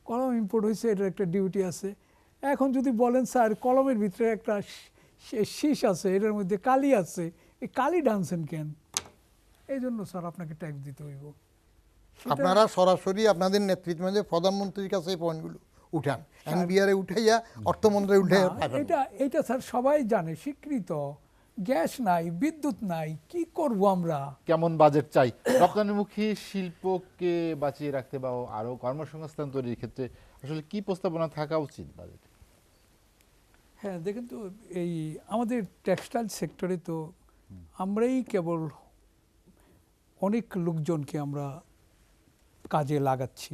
কলম ইম্পোর্ট হয়েছে, এটার একটা ডিউটি আছে। এখন যদি বলেন স্যার কলমের ভিতরে একটা শীষ আছে, এটার মধ্যে কালি আছে, এই কালি ডানছেন কেন? এই জন্য স্যার আপনাকে ট্যাক্স দিতে হইব। আপনারা সরাসরি আপনাদের নেতৃত্বে প্রধানমন্ত্রীর কাছে এই পয়েন্টগুলো উঠান, এনবিআরে উঠাইয়া অর্থমন্ত্রী উঠাইয়া এটা স্যার সবাই জানে, স্বীকৃত। গ্যাস নাই, বিদ্যুৎ নাই, কি করব আমরা? কেমন বাজেট চাই রপ্তানিমুখী শিল্পকে বাঁচিয়ে রাখতে বা আরো কর্মসংস্থান তৈরির ক্ষেত্রে আসলে কি প্রস্তাবনা থাকা উচিত বাজেটে? হ্যাঁ দেখেন তো, এই আমাদের টেক্সটাইল সেক্টরে তো আমরাই কেবল অনেক লোকজনকে আমরা কাজে লাগাচ্ছি,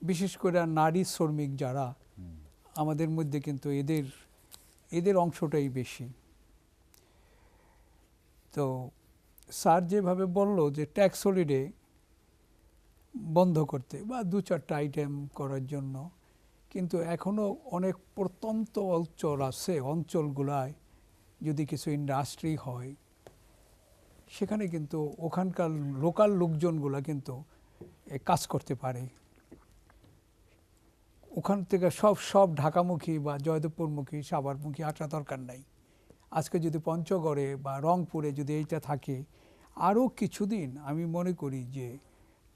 বিশেষ করে নারী শ্রমিক যারা আমাদের মধ্যে, কিন্তু এদের অংশটাই বেশি। তো স্যার যেভাবে বলল যে ট্যাক্স হলিডে বন্ধ করতে বা 2-4টা আইটেম করার জন্য, কিন্তু এখনও অনেক প্রত্যন্ত অঞ্চল আছে, অঞ্চলগুলায় যদি কিছু ইন্ডাস্ট্রি হয় সেখানে কিন্তু ওখানকার লোকাল লোকজনগুলা কিন্তু কাজ করতে পারে। ওখান থেকে সব ঢাকামুখী বা জয়দেবপুরমুখী সাভারমুখী আসা দরকার নাই। আজকে যদি পঞ্চগড়ে বা রংপুরে যদি এইটা থাকে, আরও কিছুদিন আমি মনে করি যে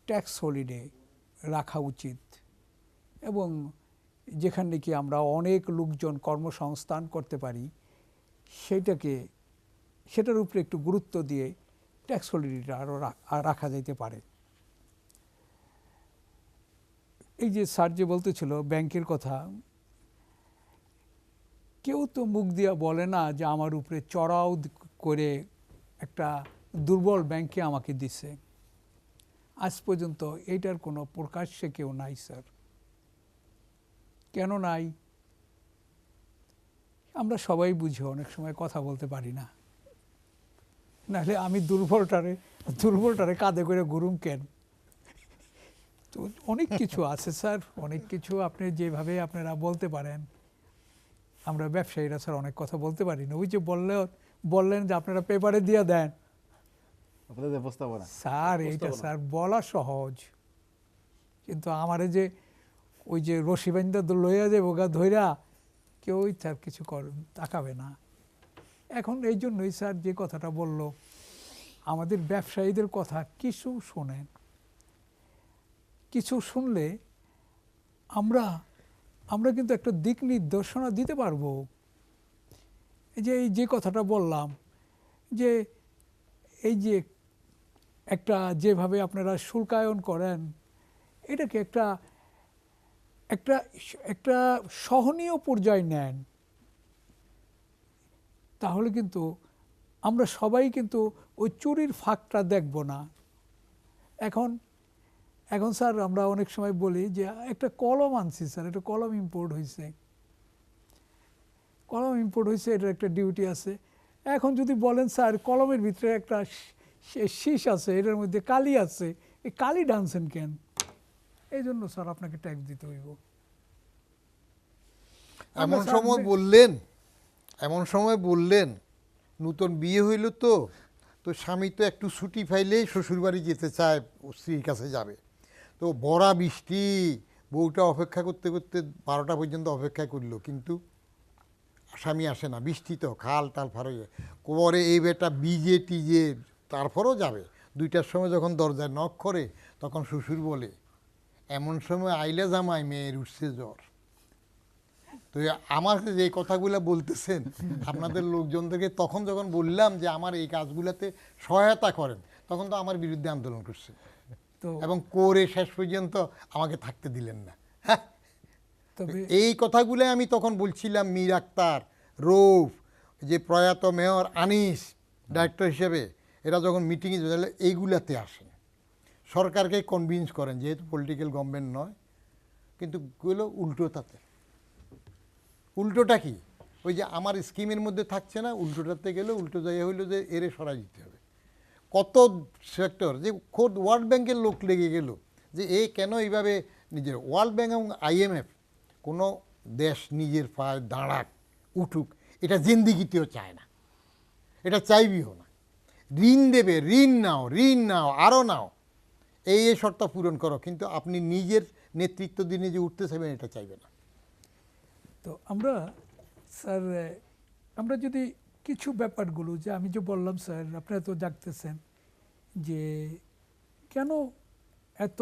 ট্যাক্স হলিডে রাখা উচিত, এবং যেখান থেকে আমরা অনেক লোকজন কর্মসংস্থান করতে পারি সেটার উপরে একটু গুরুত্ব দিয়ে ট্যাক্স হলিডেটা আরও রাখা যেতে পারে। এই যে স্যার যে বলতেছিল ব্যাংকের কথা, কেউ তো মুখ দিয়া বলে না যে আমার উপরে চড়াও করে একটা দুর্বল ব্যাংকে আমাকে দিছে। আজ পর্যন্ত এইটার কোনো প্রকাশ্যে কেউ নাই স্যার। কেন নাই? আমরা সবাই বুঝি অনেক সময় কথা বলতে পারি না, নাহলে আমি দুর্বলটারে কাঁধে করে ঘুরুম কেন? তো অনেক কিছু আছে স্যার, অনেক কিছু আপনি যেভাবে আপনারা বলতে পারেন। আমরা ব্যবসায়ীরা স্যার অনেক কথা বলতে পারি না। ওই যে বললেন যে আপনারা পেপারে দিয়ে দেন স্যার, এইটা স্যার বলা সহজ, কিন্তু আমারে যে ওই যে রশিবাইন্দা লইয়া যাবো গা ধইরা, কেউই স্যার কিছু তাকাবে না। এখন এই জন্যই স্যার যে কথাটা বলল, আমাদের ব্যবসায়ীদের কথা কিছু শোনেন, কিছু শুনলে আমরা কিন্তু একটা দিক নির্দেশনা দিতে পারবো। এই যে কথাটা বললাম, যে এই যে একটা যেভাবে আপনারা শুল্কায়ন করেন, এটাকে একটা সহনীয় পর্যায়ে নেন, তাহলে কিন্তু আমরা সবাই কিন্তু ওই চুরির ফাঁকটা দেখব না। এখন স্যার আমরা অনেক সময় বলি যে একটা কলম আনছি স্যার, একটা কলম ইম্পোর্ট হয়েছে, এটার একটা ডিউটি আছে। এখন যদি বলেন স্যার কলমের ভিতরে একটা শীষ আছে, এটার মধ্যে কালি আছে, এই কালি ডানছেন কেন? এই জন্য স্যার আপনাকে ট্যাক্স দিতে হইব। এমন সময় বললেন নতুন বিয়ে হইল তো স্বামী তো একটু ছুটি পাইলেই শ্বশুরবাড়ি যেতে চায়, স্ত্রীর কাছে যাবে। তো ভরা বৃষ্টি, বউটা অপেক্ষা করতে করতে 12টা পর্যন্ত অপেক্ষা করলো, কিন্তু স্বামী আসে না। বৃষ্টি তো খাল টাল ফার যায়, পরে এই বেটা বিজে টিজে তারপরও যাবে। 2টার সময় যখন দরজায় নক করে, তখন শ্বশুর বলে, এমন সময় আইলে জামাই মেয়ের উঠছে জ্বর। তো আমাকে যে কথাগুলো বলতেছেন আপনাদের লোকজনদেরকে, তখন যখন বললাম যে আমার এই কাজগুলোতে সহায়তা করেন, তখন তো আমার বিরুদ্ধে আন্দোলন করছে, এবং করে শেষ পর্যন্ত আমাকে থাকতে দিলেন না। হ্যাঁ, এই কথাগুলো আমি তখন বলছিলাম। মীর আক্তার, রৌফ, যে প্রয়াত মেয়র আনিস ডাইরেক্টর হিসেবে, এরা যখন মিটিংয়ে এইগুলাতে আসেন, সরকারকে কনভিন্স করেন, যেহেতু পলিটিক্যাল গভর্নমেন্ট নয়, কিন্তু গুলো উল্টো। তাতে উল্টোটা কি, ওই যে আমার স্কিমের মধ্যে থাকছে না, উল্টোটাতে গেলে উল্টো জায়গা হইলো যে এরে সরাই দিতে হবে। কত সেক্টর, যে খোদ ওয়ার্ল্ড ব্যাংকের লোক লেগে গেল যে এ কেন এইভাবে নিজের। ওয়ার্ল্ড ব্যাংক এবং IMF কোনো দেশ নিজের পায়ে দাঁড়াক, উঠুক, এটা জিন্দিগিতেও চায় না, এটা চাইবিও না। ঋণ দেবে, ঋণ নাও, আরও নাও, এই শর্ত পূরণ করো, কিন্তু আপনি নিজের নেতৃত্ব দিনে যে উঠতে চাইবেন এটা চাইবে না। তো আমরা স্যার আমরা যদি কিছু ব্যাপারগুলো যে আমি যে বললাম স্যার আপনারা তো জানতেছেন যে কেন এত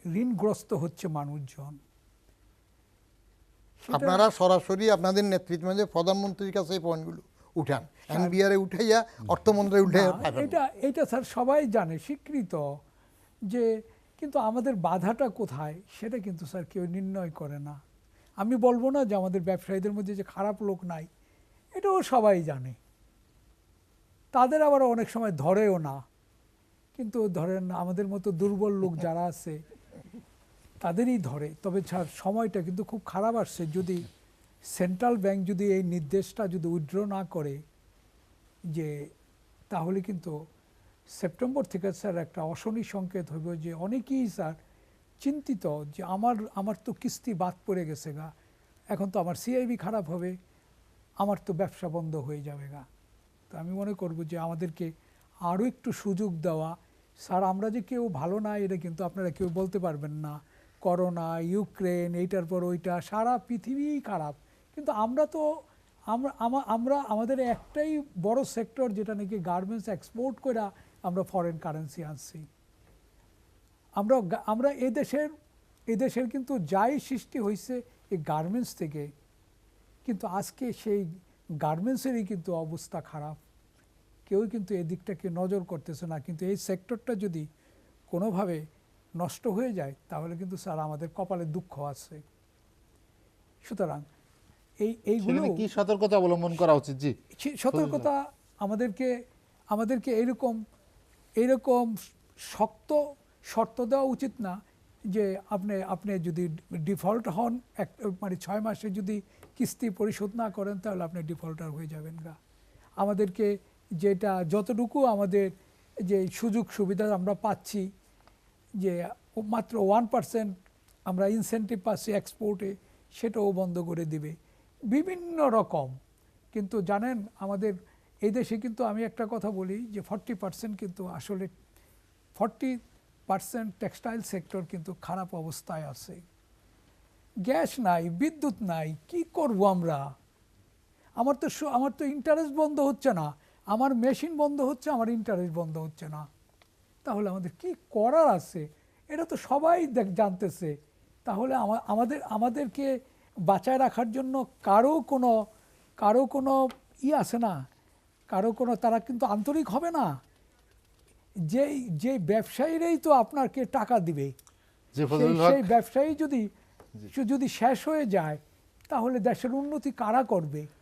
ঋণগ্রস্ত হচ্ছে মানুষজন, সেটা- আপনারা সরাসরি আপনাদের নেতৃত্ব মধ্যে প্রধানমন্ত্রীর কাছে এই পয়েন্টগুলো উঠান, এনবিআর উঠাইয়া অর্থমন্ত্রী উঠাইয়া না, পাবেন। এটা স্যার সবাই জানে স্বীকৃত যে, কিন্তু আমাদের বাধাটা কোথায় সেটা কিন্তু স্যার কেউ নির্ণয় করে না। আমি বলবো না যে আমাদের ব্যবসায়ীদের মধ্যে যে খারাপ লোক নাই, এটাও সবাই জানে, তাদের আবার অনেক সময় ধরেও না। কিন্তু ধরেন আমাদের মতো দুর্বল লোক যারা আছে তাদেরই ধরে। তবে স্যার সময়টা কিন্তু খুব খারাপ আসছে, যদি সেন্ট্রাল ব্যাংক যদি এই নির্দেশটা যদি উইথড্র না করে যে, তাহলে কিন্তু সেপ্টেম্বর থেকে স্যার একটা অশনি সংকেত হইব যে অনেকেই স্যার চিন্তিত যে আমার তো কিস্তি বাদ পড়ে গেছে গা, এখন তো আমার সিআইবি খারাপ হবে, আমার তো ব্যবসা বন্ধ হয়ে যাবে গা। তো আমি মনে করব যে আমাদেরকে আরও একটু সুযোগ দেওয়া। স্যার আমরা যে কেউ ভালো না এটা কিন্তু আপনারা কেউ বলতে পারবেন না। করোনা, ইউক্রেন, এইটার পর ওইটা, সারা পৃথিবীই খারাপ, কিন্তু আমরা তো আমরা আমাদের একটাই বড় সেক্টর যেটা নাকি গার্মেন্টস এক্সপোর্ট করে আমরা ফরেন কারেন্সি আনছি। আমরা এদেশের কিন্তু যাই সৃষ্টি হয়েছে এই গার্মেন্টস থেকে, কিন্তু আজকে সেই গার্মেন্টসেরই কিন্তু অবস্থা খারাপ। কেউ কিন্তু এদিকটাকে নজর করতেছে না। কিন্তু এই সেক্টরটা যদি কোনোভাবে নষ্ট হয়ে যায় তাহলে কিন্তু স্যার আমাদের কপালে দুঃখ আছে। সুতরাং এইগুলো সেখানে কি সতর্কতা অবলম্বন করা উচিত? জি, সতর্কতা আমাদেরকে এইরকম শক্ত শর্ত দেওয়া উচিত না যে আপনি যদি ডিফল্ট হন, মানে 6 মাসে যদি কিস্তি পরিশোধ না করেন তাহলে আপনি ডিফল্টার হয়ে যাবেন গা। আমাদেরকে যেটা যতটুকু আমাদের যে সুযোগ সুবিধা আমরা পাচ্ছি, যে মাত্র 1% আমরা ইনসেন্টিভ পাচ্ছি এক্সপোর্টে, সেটাও বন্ধ করে দিবে বিভিন্ন রকম। কিন্তু জানেন আমাদের এই দেশে কিন্তু আমি একটা কথা বলি যে 40% কিন্তু আসলে 40% টেক্সটাইল সেক্টর কিন্তু খারাপ অবস্থায় আছে। গ্যাস নাই, বিদ্যুৎ নাই, কি করব আমরা? আমার তো ইন্টারেস্ট বন্ধ হচ্ছে না, আমার মেশিন বন্ধ হচ্ছে, আমার ইন্টারেস্ট বন্ধ হচ্ছে না। তাহলে আমাদের কি করার আছে? এটা তো সবাই জানতেছে। তাহলে আমাদেরকে বাঁচায় রাখার জন্য কারো কোনো আছে না, তারা কিন্তু আন্তরিক হবে না। যে ব্যবসায়ীরাই তো আপনাকে টাকা দিবে, যে ফজলুল হক, সেই ব্যবসায়ী যদি শেষ হয়ে যায় তাহলে দেশের উন্নতি কারা করবে?